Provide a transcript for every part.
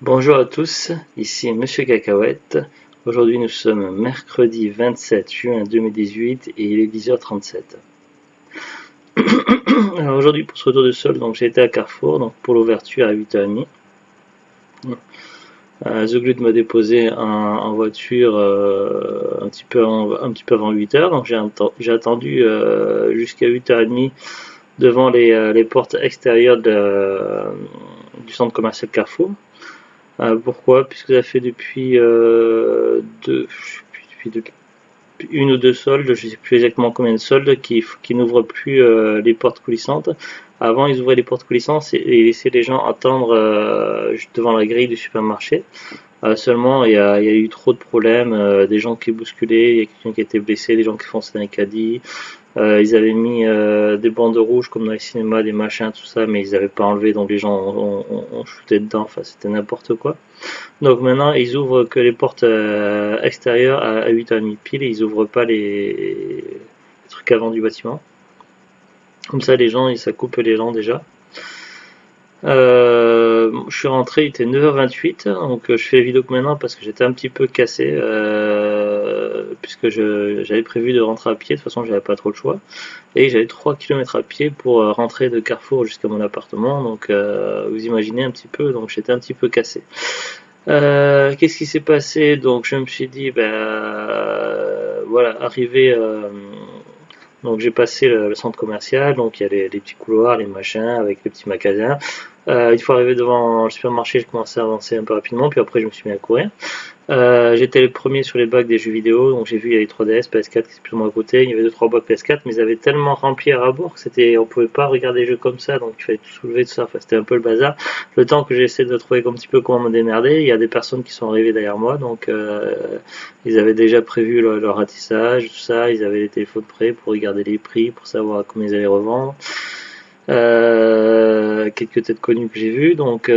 Bonjour à tous, ici Monsieur Cacahuète. Aujourd'hui nous sommes mercredi 27 juin 2018 et il est 10h37. Alors aujourd'hui pour ce retour de solde, donc j'ai été à Carrefour donc pour l'ouverture à 8h30. The Glut m'a déposé en voiture un petit peu avant 8h, donc j'ai attendu jusqu'à 8h30 devant les portes extérieures du centre commercial Carrefour. Pourquoi? Puisque ça fait depuis une ou deux soldes, je ne sais plus exactement combien de soldes, qui n'ouvrent plus les portes coulissantes. Avant, ils ouvraient les portes coulissantes et laissaient les gens attendre juste devant la grille du supermarché. Seulement, il y a eu trop de problèmes, des gens qui bousculaient, il y a quelqu'un qui a été blessé, des gens qui fonçaient dans les caddies. Ils avaient mis des bandes rouges comme dans les cinémas, des machins, tout ça, mais ils n'avaient pas enlevé, donc les gens ont shooté dedans, enfin c'était n'importe quoi. Donc maintenant, ils ouvrent que les portes extérieures à 8h30 pile et ils ouvrent pas les trucs avant du bâtiment. Comme ça, les gens, ça coupe les gens déjà. Je suis rentré, il était 9h28, donc je fais la vidéo que maintenant parce que j'étais un petit peu cassé, puisque j'avais prévu de rentrer à pied, de toute façon j'avais pas trop le choix, et j'avais 3 km à pied pour rentrer de Carrefour jusqu'à mon appartement, donc vous imaginez un petit peu, donc j'étais un petit peu cassé. Qu'est-ce qui s'est passé? Donc je me suis dit, voilà, arrivé, donc j'ai passé le centre commercial, donc il y a les petits couloirs, les machins avec les petits magasins. Une fois arrivé devant le supermarché, je commençais à avancer un peu rapidement, puis après je me suis mis à courir. J'étais le premier sur les bacs des jeux vidéo, donc j'ai vu il y avait 3DS, PS4 qui est plus ou moins à côté, il y avait 2-3 bacs PS4, mais ils avaient tellement rempli à ras-bord que on pouvait pas regarder les jeux comme ça, donc il fallait tout soulever, tout ça, enfin c'était un peu le bazar. Le temps que j'essaie de trouver un petit peu comment me démerder, il y a des personnes qui sont arrivées derrière moi, donc ils avaient déjà prévu leur ratissage, tout ça, ils avaient les téléphones prêts pour regarder les prix, pour savoir combien ils allaient revendre. Quelques têtes connues que j'ai vues, donc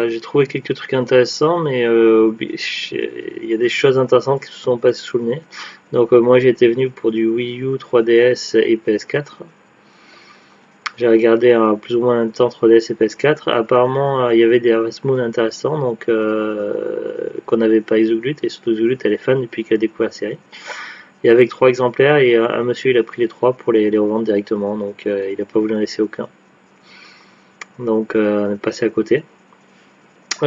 j'ai trouvé quelques trucs intéressants, mais il y a des choses intéressantes qui se sont passées sous le nez. Donc moi j'étais venu pour du Wii U, 3DS et PS4. J'ai regardé plus ou moins un temps 3DS et PS4. Apparemment il y avait des Harvest Moon intéressants, donc qu'on n'avait pas Isoglut, et surtout Isoglut elle est fan depuis qu'elle a découvert la série. Et avec 3 exemplaires, et un monsieur il a pris les 3 pour les revendre directement, donc il n'a pas voulu en laisser aucun. Donc on est passé à côté.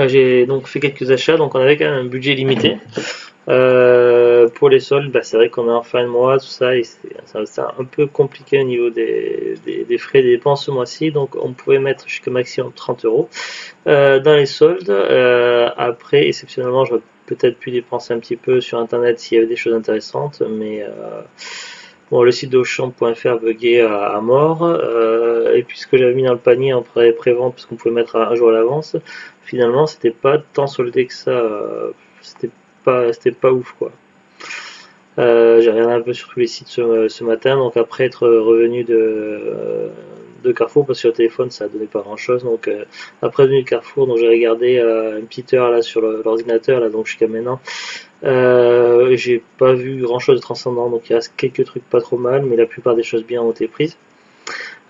J'ai donc fait quelques achats, donc on avait quand même un budget limité. Pour les soldes, c'est vrai qu'on est en fin de mois, tout ça, et c'est un peu compliqué au niveau des frais des dépenses ce mois-ci, donc on pouvait mettre jusqu'à maximum 30 euros dans les soldes. Après, exceptionnellement, j'aurais peut-être pu dépenser un petit peu sur internet s'il y avait des choses intéressantes, mais bon, le site d'Auchan.fr buguait à mort, et puis ce que j'avais mis dans le panier en pré-vente, parce qu'on pouvait mettre un jour à l'avance, finalement c'était pas tant soldé que ça, c'était pas ouf quoi. J'ai regardé un peu sur tous les sites ce matin, donc après être revenu de Carrefour, parce que sur le téléphone ça donnait pas grand chose, donc après revenu de Carrefour, donc j'ai regardé une petite heure là sur l'ordinateur, là donc jusqu'à maintenant. J'ai pas vu grand chose de transcendant, donc il reste quelques trucs pas trop mal, mais la plupart des choses bien ont été prises.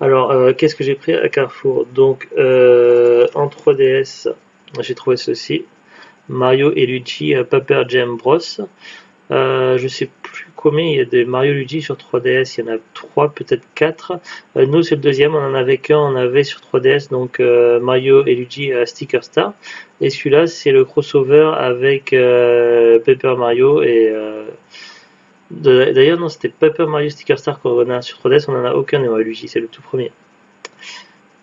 Alors, qu'est-ce que j'ai pris à Carrefour? Donc, en 3DS, j'ai trouvé ceci. Mario et Luigi Paper Jam Bros. Je sais plus combien il y a de Mario Luigi sur 3DS, il y en a 3, peut-être 4. Nous c'est le deuxième, on en avait qu'un, on avait sur 3DS, donc Mario et Luigi Sticker Star. Et celui-là c'est le crossover avec Paper Mario et d'ailleurs non, c'était Paper Mario Sticker Star qu'on a sur 3DS, on en a aucun et Mario Luigi c'est le tout premier.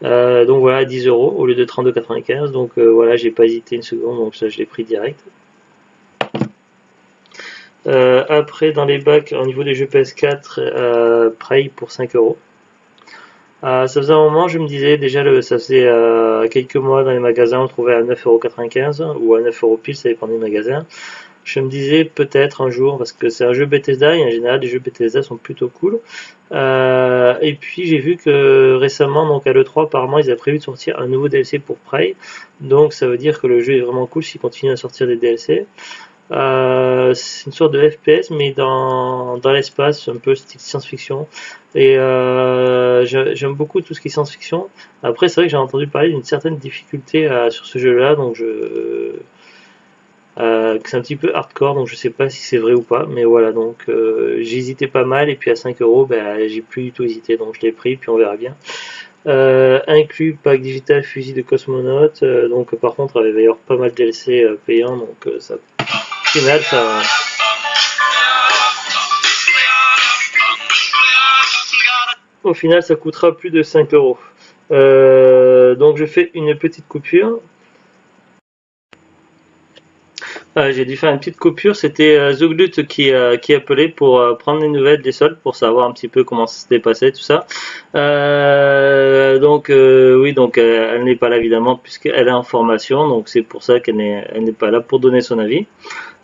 Donc voilà, 10 euros au lieu de 32,95, donc voilà, j'ai pas hésité une seconde, donc ça je l'ai pris direct. Après, dans les bacs, au niveau des jeux PS4, Prey pour 5 euros. Ça faisait un moment, je me disais, déjà, ça faisait quelques mois dans les magasins, on trouvait à 9,95 € ou à 9 euros pile, ça dépend des magasins. Je me disais peut-être un jour, parce que c'est un jeu Bethesda et en général les jeux Bethesda sont plutôt cool. Et puis j'ai vu que récemment, donc à l'E3, apparemment ils avaient prévu de sortir un nouveau DLC pour Prey. Donc ça veut dire que le jeu est vraiment cool s'ils continuent à sortir des DLC. C'est une sorte de FPS mais dans l'espace, un peu style science-fiction. Et j'aime beaucoup tout ce qui est science-fiction. Après, c'est vrai que j'ai entendu parler d'une certaine difficulté sur ce jeu-là, donc que c'est un petit peu hardcore, donc je sais pas si c'est vrai ou pas, mais voilà, donc j'ai hésité pas mal, et puis à 5 euros, ben, j'ai plus du tout hésité, donc je l'ai pris, puis on verra bien. Inclus pack digital fusil de cosmonaute, donc par contre il va y avoir pas mal de DLC payants, donc ça, au final ça coûtera plus de 5 euros. Donc je fais une petite coupure. J'ai dû faire une petite coupure, c'était Zoglut qui appelait pour prendre des nouvelles des soldes, pour savoir un petit peu comment ça s'était passé, tout ça. Oui, donc elle n'est pas là évidemment puisqu'elle est en formation, donc c'est pour ça qu'elle n'est pas là pour donner son avis.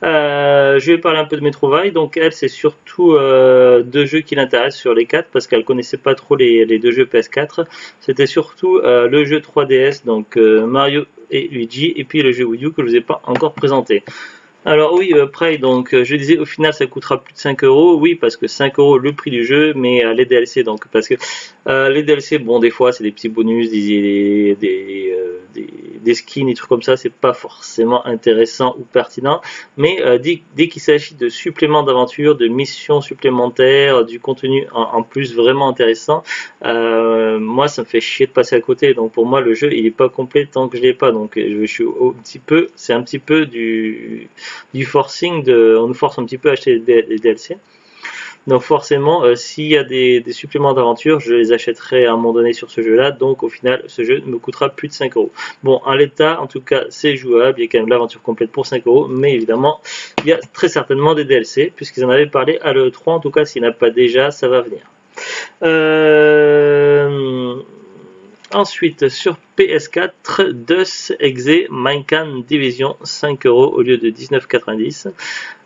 Je vais parler un peu de mes trouvailles. Donc elle, c'est surtout deux jeux qui l'intéressent sur les quatre parce qu'elle connaissait pas trop les deux jeux PS4. C'était surtout le jeu 3DS, donc Mario et Luigi, et puis le jeu Wii U que je vous ai pas encore présenté. Alors oui, Prey, donc je disais au final ça coûtera plus de 5 euros, oui parce que 5 euros le prix du jeu, mais les DLC, donc parce que les DLC, bon des fois c'est des petits bonus, des skins, des trucs comme ça, c'est pas forcément intéressant ou pertinent, mais dès qu'il s'agit de suppléments d'aventure, de missions supplémentaires, du contenu en plus vraiment intéressant, moi ça me fait chier de passer à côté, donc pour moi le jeu il est pas complet tant que je l'ai pas, donc je suis c'est un petit peu du forcing, on nous force un petit peu à acheter les DLC. Donc forcément, s'il y a des suppléments d'aventure, je les achèterai à un moment donné sur ce jeu-là. Donc au final, ce jeu me coûtera plus de 5 euros. Bon, en l'état, en tout cas, c'est jouable. Il y a quand même l'aventure complète pour 5 euros. Mais évidemment, il y a très certainement des DLC, puisqu'ils en avaient parlé à l'E3. En tout cas, s'il n'y en a pas déjà, ça va venir. Ensuite, sur PS4, DOS Exe Minecraft Division, 5 euros au lieu de 19,90.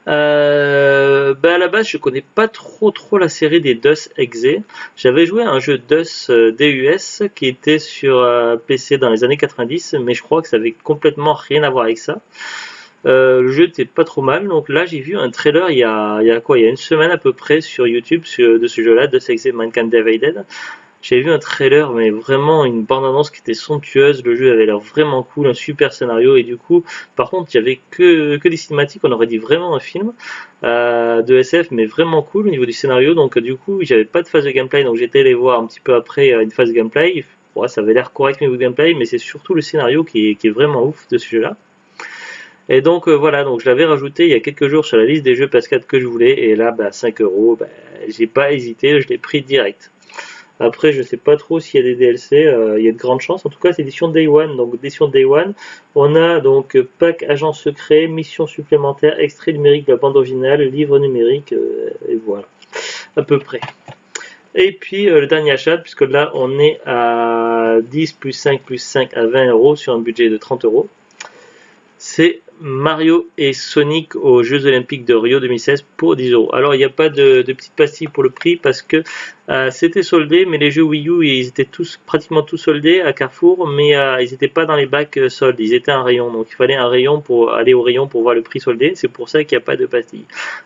À la base, je connais pas trop la série des DOS Exe. J'avais joué à un jeu DOS DUS qui était sur PC dans les années 90, mais je crois que ça avait complètement rien à voir avec ça. Le jeu était pas trop mal, donc là j'ai vu un trailer il y a une semaine à peu près sur YouTube de ce jeu-là, DOS Exe Mankind Divided. J'ai vu un trailer, mais vraiment une bande-annonce qui était somptueuse. Le jeu avait l'air vraiment cool, un super scénario. Et du coup, par contre, il n'y avait que des cinématiques. On aurait dit vraiment un film de SF, mais vraiment cool au niveau du scénario. Donc, du coup, j'avais pas de phase de gameplay. Donc, j'étais allé voir un petit peu après une phase de gameplay. Ouais, ça avait l'air correct au niveau de gameplay, mais c'est surtout le scénario qui est vraiment ouf de ce jeu-là. Et donc voilà, donc je l'avais rajouté il y a quelques jours sur la liste des jeux PS4 que je voulais. Et là, 5 euros, j'ai pas hésité, je l'ai pris direct. Après, je sais pas trop s'il y a des DLC, il y a de grandes chances. En tout cas, c'est édition Day One. Donc, édition Day One, on a donc pack agent secret, mission supplémentaire, extrait numérique de la bande originale, livre numérique, et voilà, à peu près. Et puis, le dernier achat, puisque là, on est à 10 plus 5 plus 5 à 20 euros sur un budget de 30 euros. C'est Mario et Sonic aux Jeux Olympiques de Rio 2016 pour 10 euros. Alors il n'y a pas de petite pastille pour le prix parce que c'était soldé, mais les jeux Wii U ils étaient pratiquement tous soldés à Carrefour, mais ils n'étaient pas dans les bacs soldes, ils étaient en rayon, donc il fallait un rayon pour aller au rayon pour voir le prix soldé. C'est pour ça qu'il n'y a pas de pastille.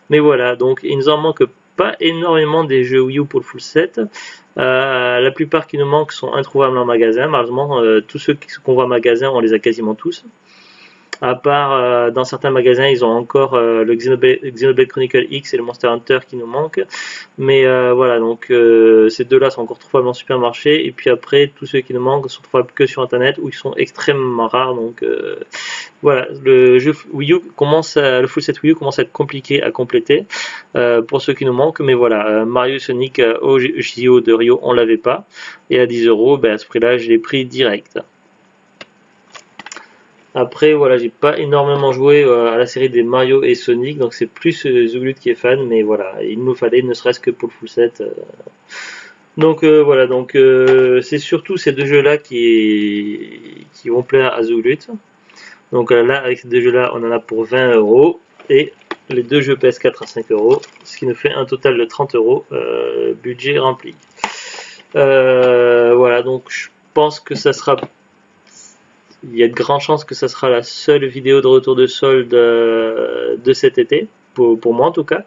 Mais voilà, donc il nous en manque pas énormément des jeux Wii U pour le full set. La plupart qui nous manquent sont introuvables en magasin. Malheureusement, tous ceux qu'on voit en magasin, on les a quasiment tous. À part dans certains magasins, ils ont encore le Xenoblade Chronicle X et le Monster Hunter qui nous manquent. Mais voilà, donc ces deux-là sont encore trouvables en supermarché. Et puis après, tous ceux qui nous manquent sont trouvables que sur Internet où ils sont extrêmement rares. Donc voilà, le jeu Wii U le full set Wii U commence à être compliqué à compléter pour ceux qui nous manquent. Mais voilà, Mario Sonic au JO de Rio, on l'avait pas. Et à 10 euros, à ce prix-là, je l'ai pris direct. Après, voilà, j'ai pas énormément joué à la série des Mario et Sonic, donc c'est plus Zuglut qui est fan, mais voilà, il nous fallait ne serait-ce que pour le full set. Donc voilà, donc c'est surtout ces deux jeux-là qui vont plaire à Zuglut. Donc là, avec ces deux jeux-là, on en a pour 20 euros, et les deux jeux PS4 à 5 euros, ce qui nous fait un total de 30 euros, budget rempli. Voilà, donc je pense que ça sera... Il y a de grandes chances que ça sera la seule vidéo de retour de solde de cet été, pour moi en tout cas.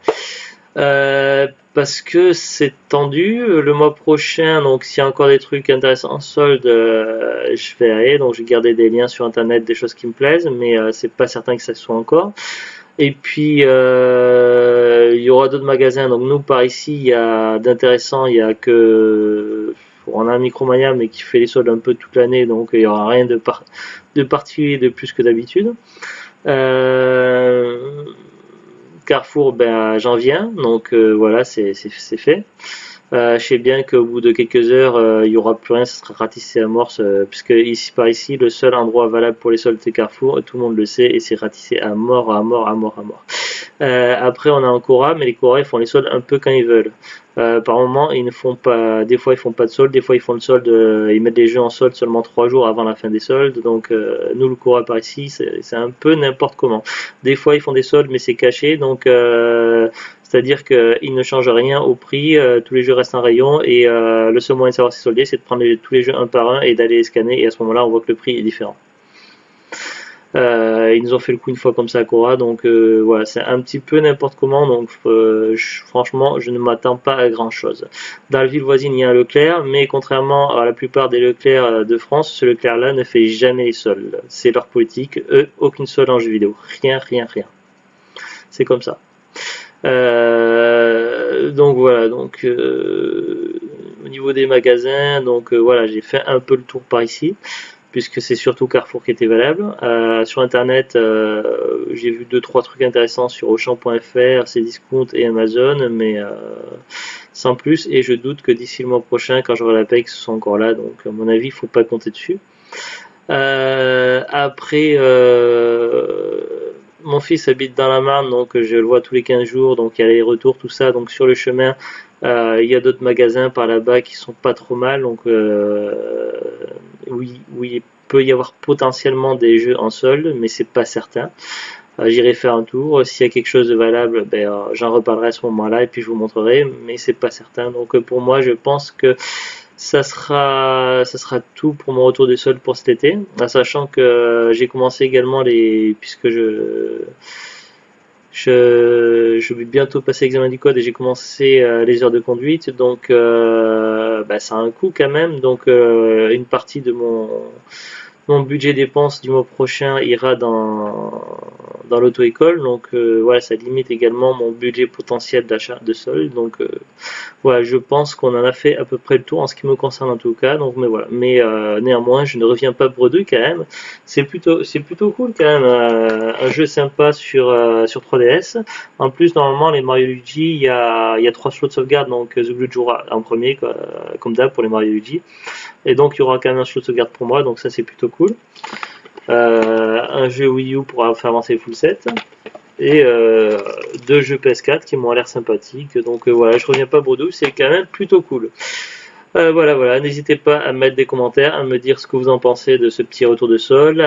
Parce que c'est tendu. Le mois prochain, donc s'il y a encore des trucs intéressants en solde, je vais aller. Donc je vais garder des liens sur internet, des choses qui me plaisent, mais c'est pas certain que ça soit encore. Et puis il y aura d'autres magasins. Donc nous par ici, il y a d'intéressant, il y a que on a un Micromania mais qui fait les soldes un peu toute l'année, donc il y aura rien de particulier de plus que d'habitude. Euh, Carrefour, ben j'en viens, donc voilà, c'est fait. Je sais bien qu'au bout de quelques heures, il y aura plus rien, ça sera ratissé à mort, puisque ici par ici, le seul endroit valable pour les soldes c'est Carrefour, tout le monde le sait, et c'est ratissé à mort, à mort, à mort, à mort. Après, on a un Cora, mais les Cora, ils font les soldes un peu quand ils veulent. Par moment, ils ne font pas, des fois ils font pas de solde, des fois ils font le solde, ils mettent les jeux en solde seulement 3 jours avant la fin des soldes. Donc nous, le Cora par ici, c'est un peu n'importe comment. Des fois ils font des soldes, mais c'est caché, donc c'est-à-dire qu'ils ne changent rien au prix, tous les jeux restent en rayon, et le seul moyen de savoir si c'est soldé, c'est de prendre tous les jeux un par un et d'aller les scanner, et à ce moment-là, on voit que le prix est différent. Ils nous ont fait le coup une fois comme ça à Cora, donc voilà, c'est un petit peu n'importe comment, donc franchement, je ne m'attends pas à grand chose. Dans la ville voisine, il y a un Leclerc, mais contrairement à la plupart des Leclerc de France, ce Leclerc-là ne fait jamais les soldes. C'est leur politique, eux, aucune solde en jeu vidéo. Rien, rien, rien. C'est comme ça. Donc voilà, donc au niveau des magasins, donc voilà, j'ai fait un peu le tour par ici, puisque c'est surtout Carrefour qui était valable. Sur internet, j'ai vu 2-3 trucs intéressants sur Auchan.fr, Cdiscount et Amazon, mais sans plus, et je doute que d'ici le mois prochain, quand j'aurai la paye, que ce soit encore là, donc à mon avis, il ne faut pas compter dessus. Après, mon fils habite dans la Marne, donc je le vois tous les 15 jours, donc il y a les retours, tout ça. Donc sur le chemin, il y a d'autres magasins par là-bas qui sont pas trop mal, donc oui, oui, il peut y avoir potentiellement des jeux en solde, mais c'est pas certain. J'irai faire un tour. S'il y a quelque chose de valable, ben, j'en reparlerai à ce moment-là et puis je vous montrerai, mais c'est pas certain. Donc pour moi, je pense que ça sera tout pour mon retour des soldes pour cet été, sachant que j'ai commencé également puisque je vais bientôt passer l'examen du code et j'ai commencé les heures de conduite, donc bah, ça a un coût quand même, donc une partie de mon budget dépenses du mois prochain ira dans l'auto-école, donc voilà, ça limite également mon budget potentiel d'achat de sol, donc voilà, je pense qu'on en a fait à peu près le tour en ce qui me concerne en tout cas, donc mais voilà, mais néanmoins je ne reviens pas bredouille quand même, c'est plutôt cool quand même, un jeu sympa sur 3DS. En plus normalement les Mario Luigi, il y a 3 slots de sauvegarde, donc The Blue jouera en premier quoi, comme d'hab pour les Mario Luigi. Et donc il y aura quand même un slot de sauvegarde pour moi, donc ça c'est plutôt cool. Un jeu Wii U pour faire avancer le full set. Et 2 jeux PS4 qui m'ont l'air sympathiques. Donc voilà, je reviens pas bredouille, c'est quand même plutôt cool. Voilà, n'hésitez pas à mettre des commentaires, à me dire ce que vous en pensez de ce petit retour de sol,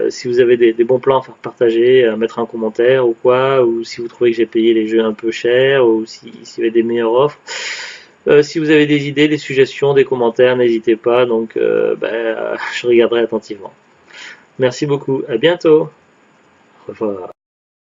si vous avez des bons plans à faire partager, à mettre un commentaire ou quoi, ou si vous trouvez que j'ai payé les jeux un peu cher, ou s'il y avait des meilleures offres. Si vous avez des idées, des suggestions, des commentaires, n'hésitez pas, donc je regarderai attentivement. Merci beaucoup, à bientôt. Au revoir.